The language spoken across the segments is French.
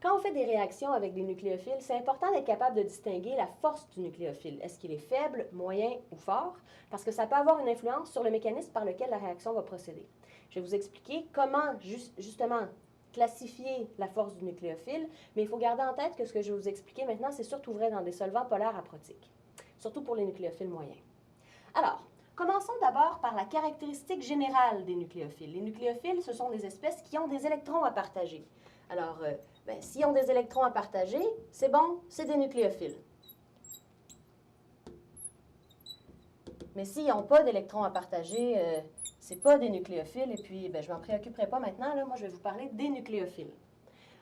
Quand on fait des réactions avec des nucléophiles, c'est important d'être capable de distinguer la force du nucléophile. Est-ce qu'il est faible, moyen ou fort? Parce que ça peut avoir une influence sur le mécanisme par lequel la réaction va procéder. Je vais vous expliquer comment, justement, classifier la force du nucléophile, mais il faut garder en tête que ce que je vais vous expliquer maintenant, c'est surtout vrai dans des solvants polaires aprotiques, surtout pour les nucléophiles moyens. Alors, commençons d'abord par la caractéristique générale des nucléophiles. Les nucléophiles, ce sont des espèces qui ont des électrons à partager. Alors, s'ils ont des électrons à partager, c'est bon, c'est des nucléophiles. Mais s'ils n'ont pas d'électrons à partager, c'est pas des nucléophiles, et puis je ne m'en préoccuperai pas maintenant, là, moi je vais vous parler des nucléophiles.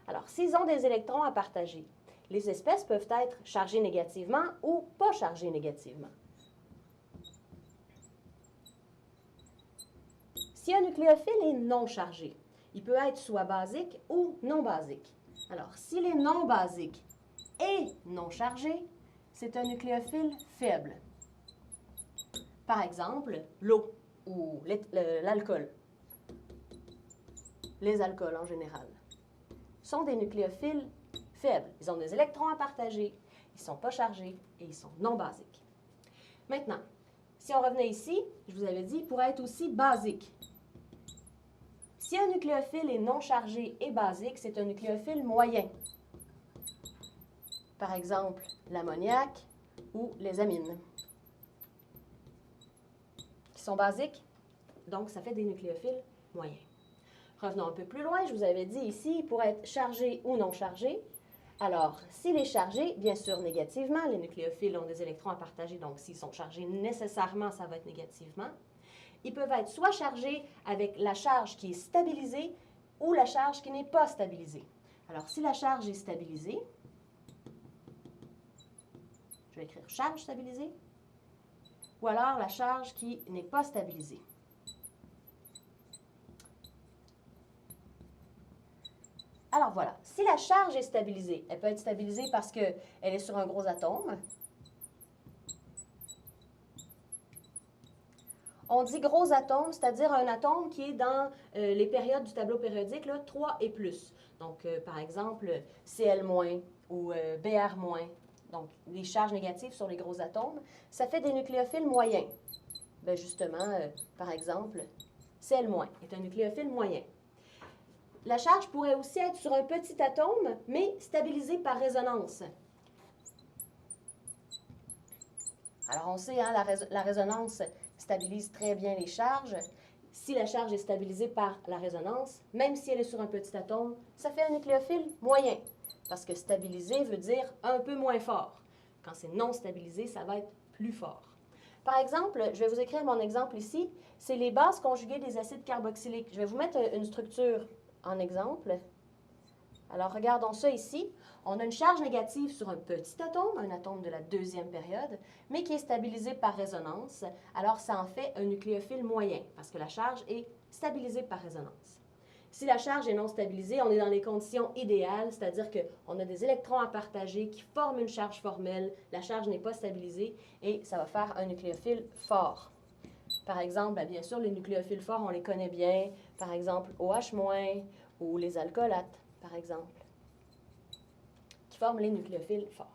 Alors, s'ils ont des électrons à partager, les espèces peuvent être chargées négativement ou pas chargées négativement. Si un nucléophile est non chargé, il peut être soit basique ou non basique. Alors, s'il est non basique et non chargé, c'est un nucléophile faible. Par exemple, l'eau ou l'alcool. Les alcools en général sont des nucléophiles faibles. Ils ont des électrons à partager, ils ne sont pas chargés et ils sont non basiques. Maintenant, si on revenait ici, je vous avais dit, il pourrait être aussi basique. Si un nucléophile est non chargé et basique, c'est un nucléophile moyen. Par exemple, l'ammoniac ou les amines. Qui sont basiques, donc ça fait des nucléophiles moyens. Revenons un peu plus loin, je vous avais dit ici, il pourrait être chargé ou non chargé. Alors, s'il est chargé, bien sûr négativement, les nucléophiles ont des électrons à partager, donc s'ils sont chargés, nécessairement, ça va être négativement. Ils peuvent être soit chargés avec la charge qui est stabilisée ou la charge qui n'est pas stabilisée. Alors, si la charge est stabilisée, je vais écrire charge stabilisée, ou alors la charge qui n'est pas stabilisée. Alors voilà, si la charge est stabilisée, elle peut être stabilisée parce qu'elle est sur un gros atome. On dit gros atome, c'est-à-dire un atome qui est dans les périodes du tableau périodique, là, 3 et plus. Donc, par exemple, Cl- ou Br-. Donc, les charges négatives sur les gros atomes, ça fait des nucléophiles moyens. Bien justement, par exemple, Cl- est un nucléophile moyen. La charge pourrait aussi être sur un petit atome, mais stabilisée par résonance. Alors, on sait, hein, la résonance stabilise très bien les charges. Si la charge est stabilisée par la résonance, même si elle est sur un petit atome, ça fait un nucléophile moyen. Parce que stabilisé veut dire un peu moins fort. Quand c'est non stabilisé, ça va être plus fort. Par exemple, je vais vous écrire mon exemple ici. C'est les bases conjuguées des acides carboxyliques. Je vais vous mettre une structure en exemple. Alors, regardons ça ici. On a une charge négative sur un petit atome, un atome de la deuxième période, mais qui est stabilisé par résonance. Alors, ça en fait un nucléophile moyen, parce que la charge est stabilisée par résonance. Si la charge est non stabilisée, on est dans les conditions idéales, c'est-à-dire qu'on a des électrons à partager qui forment une charge formelle, la charge n'est pas stabilisée, et ça va faire un nucléophile fort. Par exemple, bien sûr, les nucléophiles forts, on les connaît bien. Par exemple, OH- ou les alcoolates, par exemple, qui forment les nucléophiles forts.